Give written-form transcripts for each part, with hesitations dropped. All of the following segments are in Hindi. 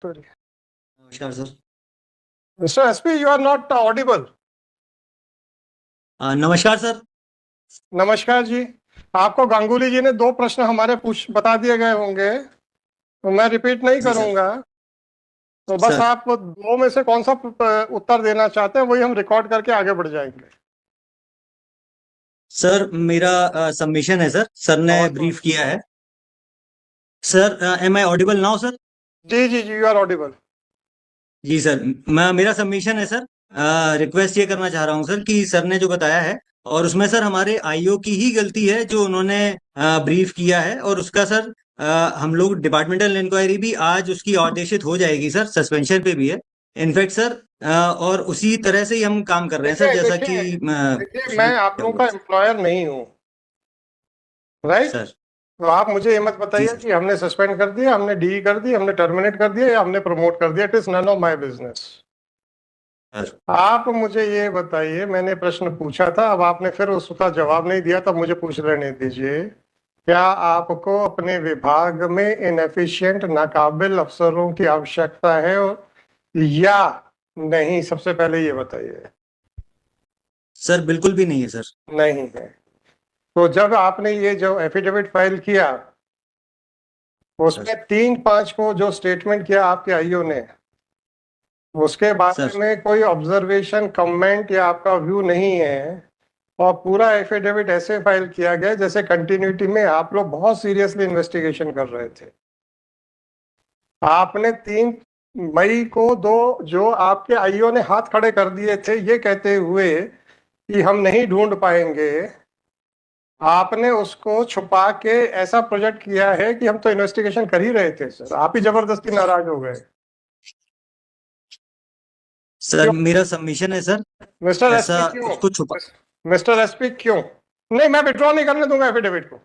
Sorry. नमस्कार sir. Mr. SP, you are not audible. नमस्कार सर। नमस्कार जी। आपको गांगुली जी ने दो प्रश्न हमारे पूछ बता दिए गए होंगे, तो मैं रिपीट नहीं जी सर। करूंगा। तो बस सर आप दो में से कौन सा उत्तर देना चाहते हैं वही हम रिकॉर्ड करके आगे बढ़ जाएंगे। सर मेरा सबमिशन है सर। सर ने बहुत बहुत ब्रीफ किया है। Sir am I audible now sir? जी जी जी, यू आर ऑडिबल। जी सर। मेरा सबमिशन है सर। रिक्वेस्ट ये करना चाह रहा हूँ सर कि सर ने जो बताया है और उसमें सर हमारे आईओ की ही गलती है जो उन्होंने ब्रीफ किया है, और उसका सर हम लोग डिपार्टमेंटल इंक्वायरी भी आज उसकी आदेशित हो जाएगी सर, सस्पेंशन पे भी है इनफैक्ट सर। और उसी तरह से ही हम काम कर रहे हैं सर, देखिए जैसा देखिए कि देखिए, उसमें मैं आप क्या लोगों हुआ का है एम्प्लॉयर नहीं हूँ, राइट। सर। तो आप मुझे ये मत जी बताइए सर। कि हमने सस्पेंड कर दिया, हमने डी कर दी, हमने टर्मिनेट कर दिया या हमने प्रमोट कर दिया। It is none of my business. Sir आप मुझे ये बताइए, मैंने प्रश्न पूछा था, अब आपने फिर उसका जवाब नहीं दिया, तब मुझे पूछ लेने दीजिए। क्या आपको अपने विभाग में इनएफिशिएंट नाकाबिल अफसरों की आवश्यकता है या नहीं? सबसे पहले ये बताइए। सर बिल्कुल भी नहीं है सर। नहीं है। तो जब आपने ये जो एफिडेविट फाइल किया, सर उसमें 3/5 को जो स्टेटमेंट किया आपके आईओ ने, उसके बारे सर में कोई ऑब्जर्वेशन, कमेंट या आपका व्यू नहीं है, और पूरा एफिडेविट ऐसे फाइल किया गया जैसे कंटिन्यूटी में आप लोग बहुत सीरियसली इन्वेस्टिगेशन कर रहे थे। आपने 3 मई को दो जो आपके आईओ ने हाथ खड़े कर दिए थे ये कहते हुए कि हम नहीं ढूंढ पाएंगे, आपने उसको छुपा के ऐसा प्रोजेक्ट किया है कि हम तो इन्वेस्टिगेशन कर ही रहे थे सर, आप ही जबरदस्ती नाराज हो गए। सर क्यों मेरा सबमिशन है सर। मिस्टर ऐसा एसपी, क्यों? उसको छुपा। मिस्टर एसपी, क्यों? नहीं, मैं विड्रॉ नहीं करने दूंगा एफिडेविट को।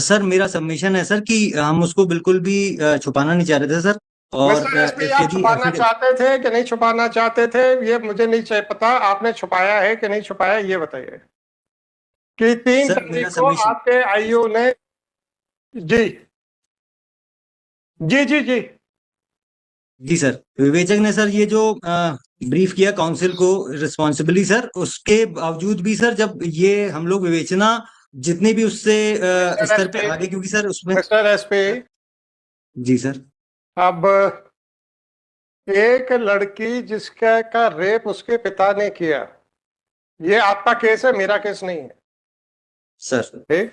सर मेरा सबमिशन है सर कि हम उसको बिल्कुल भी छुपाना नहीं चाह रहे थे सर। और मिस्टर एसपी, आप यदि छुपाना एफिडेविट। चाहते थे कि नहीं छुपाना चाहते थे, ये मुझे नहीं चाहिए पता। आपने छुपाया है कि नहीं छुपाया ये बताइए। कि तीन सर तारीख मेरा को सबमिशन। आपके आईओ ने, जी जी जी जी, जी सर, विवेचक ने सर ये जो ब्रीफ किया काउंसिल को रिस्पॉन्सिबली सर, उसके बावजूद भी सर जब ये हम लोग विवेचना जितनी भी उससे मिस्टर स्तर पे एसपी, आगे, क्योंकि सर उसमें। मिस्टर एसपी, जी सर। अब एक लड़की जिसका का रेप उसके पिता ने किया, ये आपका केस है, मेरा केस नहीं है। सर ठीक।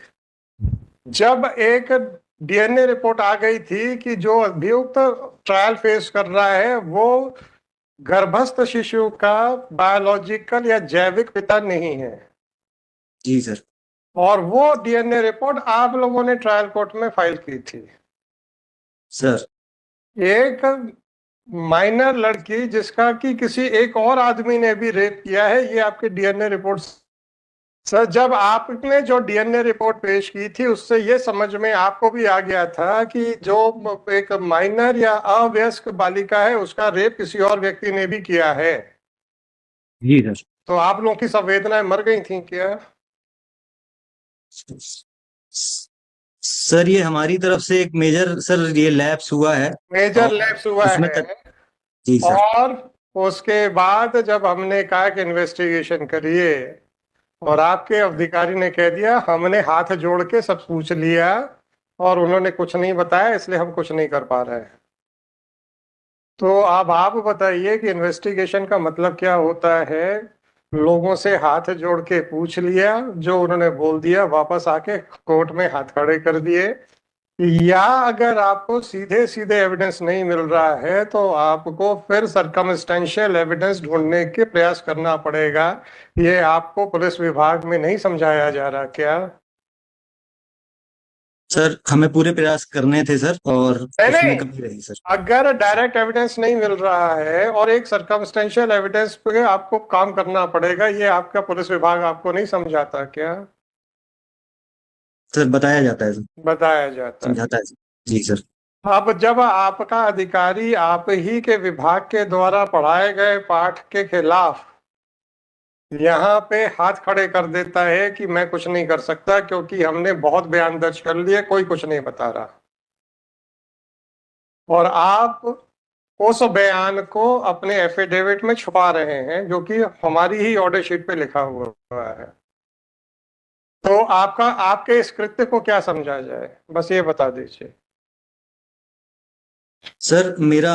जब एक डीएनए रिपोर्ट आ गई थी कि जो अभियुक्त ट्रायल फेस कर रहा है वो गर्भस्थ शिशु का बायोलॉजिकल या जैविक पिता नहीं है, जी सर। और वो डीएनए रिपोर्ट आप लोगों ने ट्रायल कोर्ट में फाइल की थी। सर एक माइनर लड़की जिसका कि किसी एक और आदमी ने भी रेप किया है, ये आपके डीएनए रिपोर्ट। सर, जब आपने जो डीएनए रिपोर्ट पेश की थी उससे ये समझ में आपको भी आ गया था कि जो एक माइनर या अवयस्क बालिका है उसका रेप किसी और व्यक्ति ने भी किया है। जी सर। तो आप लोगों की संवेदनाएं मर गई थी क्या? सर ये हमारी तरफ से एक मेजर सर ये लैप्स हुआ है। मेजर और लैप्स हुआ उसमें है। जी सर। और उसके बाद जब हमने कहा कि इन्वेस्टिगेशन करिए, और आपके अधिकारी ने कह दिया हमने हाथ जोड़ के सब पूछ लिया और उन्होंने कुछ नहीं बताया, इसलिए हम कुछ नहीं कर पा रहे हैं। तो अब आप बताइए कि इन्वेस्टिगेशन का मतलब क्या होता है? लोगों से हाथ जोड़ के पूछ लिया, जो उन्होंने बोल दिया वापस आके कोर्ट में हाथ खड़े कर दिए, या अगर आपको सीधे सीधे एविडेंस नहीं मिल रहा है तो आपको फिर सरकमस्टेंशियल एविडेंस ढूंढने के प्रयास करना पड़ेगा। ये आपको पुलिस विभाग में नहीं समझाया जा रहा क्या? सर हमें पूरे प्रयास करने थे सर, और नहीं उसमें नहीं, कमी रही सर। अगर डायरेक्ट एविडेंस नहीं मिल रहा है और एक सरकमस्टेंशियल एविडेंस पे आपको काम करना पड़ेगा, ये आपका पुलिस विभाग आपको नहीं समझाता क्या? सर बताया जाता है सर। बताया जाता है। समझाता है सर। जी सर। अब जब आपका अधिकारी आप ही के विभाग के द्वारा पढ़ाए गए पाठ के खिलाफ यहाँ पे हाथ खड़े कर देता है कि मैं कुछ नहीं कर सकता क्योंकि हमने बहुत बयान दर्ज कर लिए, कोई कुछ नहीं बता रहा, और आप उस बयान को अपने एफिडेविट में छुपा रहे हैं, जो कि हमारी ही ऑर्डर शीट पे लिखा हुआ है। तो आपका आपके इस कृत्य को क्या समझा जाए, बस ये बता दीजिए। सर मेरा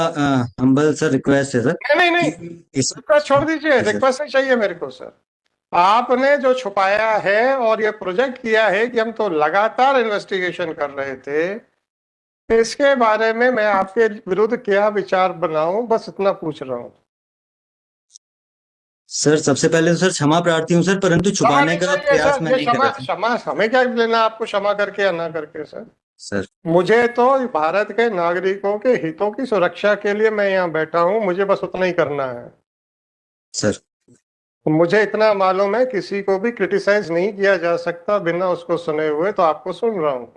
हम्बल सर रिक्वेस्ट है सर नहीं नहीं कि नहीं, इस रिक्वेस्ट छोड़ दीजिए, जी सर। रिक्वेस्ट नहीं चाहिए मेरे को सर। आपने जो छुपाया है और ये प्रोजेक्ट किया है कि हम तो लगातार इन्वेस्टिगेशन कर रहे थे, इसके बारे में मैं आपके विरुद्ध क्या विचार बनाऊं, बस इतना पूछ रहा हूं। सर सबसे पहले तो सर क्षमा प्रार्थी हूँ सर, परंतु क्षमा छुपाने नहीं का चाहिए प्रयास सर, मैं ये नहीं कर क्षमा रहा था क्षमा हमें क्या लेना आपको क्षमा करके या ना करके सर। सर। मुझे तो भारत के नागरिकों के हितों की सुरक्षा के लिए मैं यहाँ बैठा हूँ, मुझे बस उतना ही करना है। सर मुझे इतना मालूम है किसी को भी क्रिटिसाइज नहीं किया जा सकता बिना उसको सुने हुए, तो आपको सुन रहा हूँ।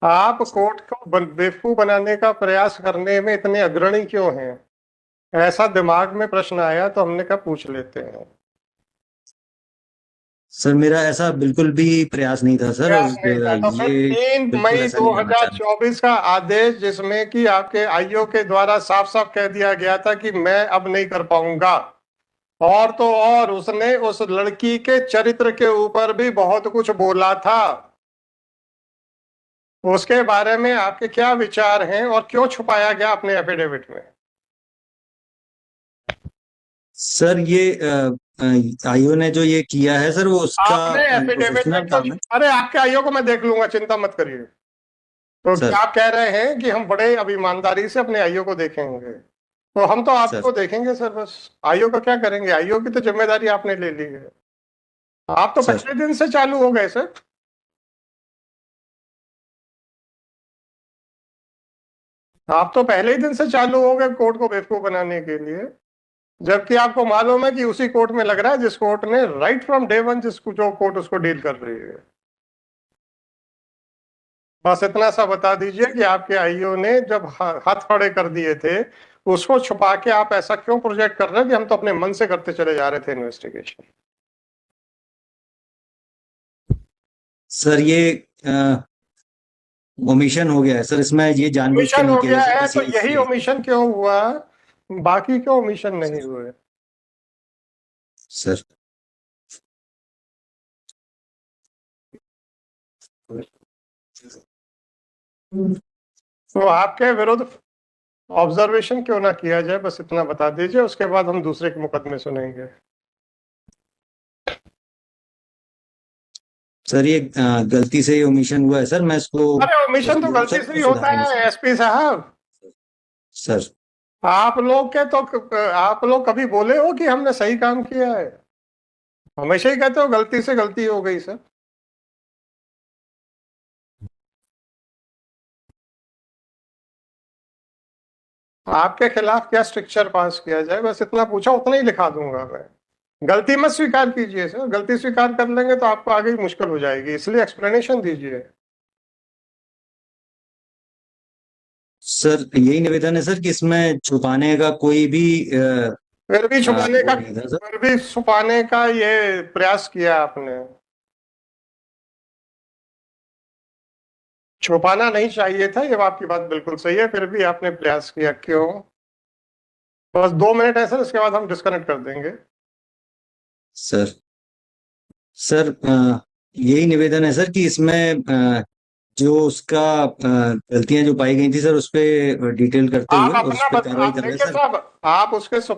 आप कोर्ट को बेवकूफ बनाने का प्रयास करने में इतने अग्रणी क्यों हैं? ऐसा दिमाग में प्रश्न आया तो हमने कहा पूछ लेते हैं। सर मेरा ऐसा बिल्कुल भी प्रयास नहीं था सर, और प्रयास नहीं था तो फिर ये 3 बिल्कुल मई ऐसा नहीं करना चाह रहा। 2024 का आदेश, जिसमें कि आपके आईओ के द्वारा साफ साफ कह दिया गया था कि मैं अब नहीं कर पाऊंगा, और तो और उसने उस लड़की के चरित्र के ऊपर भी बहुत कुछ बोला था। उसके बारे में आपके क्या विचार हैं और क्यों छुपाया गया अपने एफिडेविट में? सर ये आईओ ने जो ये किया है सर, वो उसका आपने एफिडेविट में प्रोफेशनल क्यों? काम है। अरे आपके आईओ को मैं देख लूंगा, चिंता मत करिए। तो क्या सर आप कह रहे हैं कि हम बड़े अब ईमानदारी से अपने आईओ को देखेंगे? तो हम तो सर आपको देखेंगे सर, बस आईओ का क्या करेंगे? आईओ की तो जिम्मेदारी आपने ले ली है। आप तो सर पहले दिन से चालू हो गए सर। आप तो पहले ही दिन से चालू हो गए कोर्ट को बेवकूफ बनाने के लिए, जबकि आपको मालूम है कि उसी कोर्ट में लग रहा है जिस कोर्ट ने राइट फ्रॉम डे वन जिसको जो कोर्ट उसको डील कर रही है। बस इतना सा बता दीजिए कि आपके आईओ ने जब हाथ खड़े कर दिए थे, उसको छुपा के आप ऐसा क्यों प्रोजेक्ट कर रहे हैं कि हम तो अपने मन से करते चले जा रहे थे इन्वेस्टिगेशन? सर ये ओमिशन हो गया है सर, इसमें ये जानबूझ के ओमिशन नहीं हो किया गया गया सर, है बस तो ये यही इसलिए। ओमिशन क्यों हुआ? बाकी क्यों ओमिशन नहीं हुए? सर तो आपके विरुद्ध ऑब्जर्वेशन क्यों ना किया जाए, बस इतना बता दीजिए, उसके बाद हम दूसरे के मुकदमे सुनेंगे। सर ये गलती से ये ओमिशन हुआ है सर, मैं इसको अरे ओमिशन तो मजबूर हूँ गलती सर, से इसको ही होता सुधारेंगे है सर। एसपी साहब। सर आप लोग के तो आप लोग कभी बोले हो कि हमने सही काम किया है? हमेशा ही कहते हो गलती से गलती हो गई सर। आपके खिलाफ क्या स्ट्रिक्चर पास किया जाए, बस इतना पूछा, उतना ही लिखा दूंगा मैं। गलती मत स्वीकार कीजिए सर, गलती स्वीकार कर लेंगे तो आपको आगे मुश्किल हो जाएगी, इसलिए एक्सप्लेनेशन दीजिए। सर यही निवेदन है सर कि इसमें छुपाने का कोई भी फिर भी छुपाने वो का नहीं था सर। फिर भी छुपाने का ये प्रयास किया आपने। छुपाना नहीं चाहिए था, ये आपकी बात बिल्कुल सही है, फिर भी आपने प्रयास किया, क्यों? बस 2 मिनट है सर, इसके बाद हम डिस्कनेक्ट कर देंगे। सर सर यही निवेदन है सर कि इसमें जो उसका गलतियां जो पाई गई थी सर, उस पे डिटेल करते आप हुए और उस अपना पे कार्रवाई आप कर रहे हैं देखिए सर। साहब,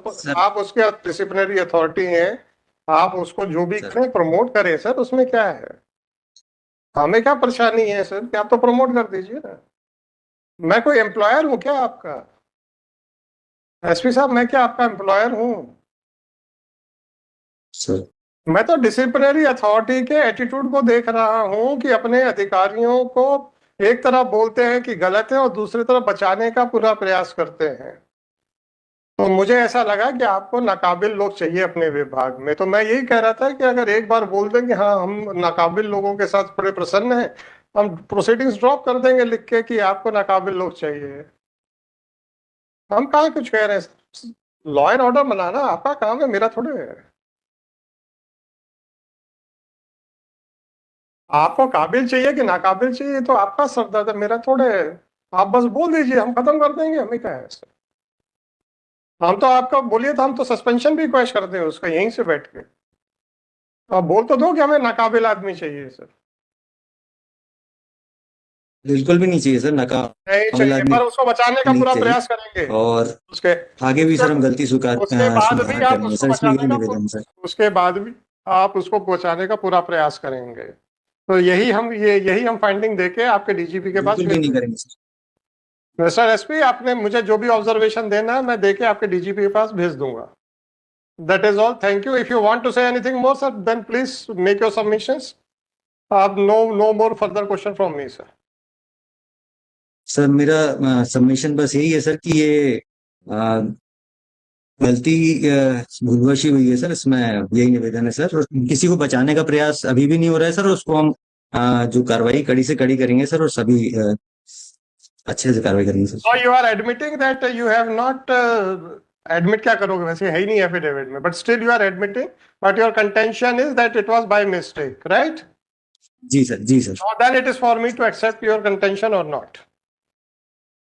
सर आप उसके डिसिप्लिनरी अथॉरिटी हैं, आप उसको जो भी सर करें प्रमोट करें सर, उसमें क्या है? हमें क्या परेशानी है सर कि आप तो प्रमोट कर दीजिए ना। मैं कोई एम्प्लॉयर हूँ क्या आपका? एसपी साहब, मैं क्या आपका एम्प्लॉयर हूँ? सर मैं तो डिसिप्लिनरी अथॉरिटी के एटीट्यूड को देख रहा हूँ कि अपने अधिकारियों को एक तरफ बोलते हैं कि गलत है और दूसरी तरफ बचाने का पूरा प्रयास करते हैं। तो मुझे ऐसा लगा कि आपको नाकाबिल लोग चाहिए अपने विभाग में, तो मैं यही कह रहा था कि अगर एक बार बोल दें कि हाँ हम नाकाबिल लोगों के साथ बड़े प्रसन्न हैं, हम प्रोसीडिंग्स ड्रॉप कर देंगे लिख के कि आपको नाकाबिल लोग चाहिए। हम कहाँ कुछ कह रहे हैं, लॉ एंड ऑर्डर बनाना आपका काम है, मेरा थोड़े है। आपको काबिल चाहिए कि नाकाबिल चाहिए तो आपका सर दर्द है, मेरा थोड़े है। आप बस बोल दीजिए, हम खत्म कर देंगे, हमें क्या है सर। हम तो आपका बोलिए तो हम तो सस्पेंशन भी रिक्वेस्ट करते हैं उसका यहीं से बैठ के। आप बोल तो दो कि हमें नाकाबिल आदमी चाहिए सर। बिल्कुल भी नहीं चाहिए सर, नहीं नाकाबिल चाहिए, आदमी पर उसको बचाने का नहीं पूरा चाहिए। प्रयास करेंगे। और उसके आगे भी उसके सर हम गलती उसके बाद भी सुधार आप करेंगे उसको सर, इसमें बचाने यही का निवेदन है सर। उसके बाद भी आप उसको बचाने का पूरा प्रयास करेंगे। तो यही हम फाइंडिंग देके आपके डीजीपी के पास बिल्कुल भी भेज नहीं देंगे। करेंगे सर। मिस्टर एसपी, आपने मुझे जो भी ऑब्जर्वेशन देना है मैं देके आपके डीजीपी के पास भेज दूंगा। That is all, thank you. If you want to say anything more sir, then please make your submissions. आप no more further question from me sir. Sir मेरा सबमिशन बस यही है सर कि ये अ, गलती भूलवश ही हुई है सर, इसमें यही निवेदन है सर। और किसी को बचाने का प्रयास अभी भी नहीं हो रहा है सर, और उसको हम जो कार्रवाई कड़ी से कड़ी करेंगे सर, और सभी अच्छे से कार्रवाई करेंगे So sir. you are admitting that you have not admit क्या करोगे, वैसे है ही नहीं एफिडेविट में, but still you are admitting, but your contention is that it was by mistake, right? जी सर, जी sir. So then it is for me to accept your contention or not.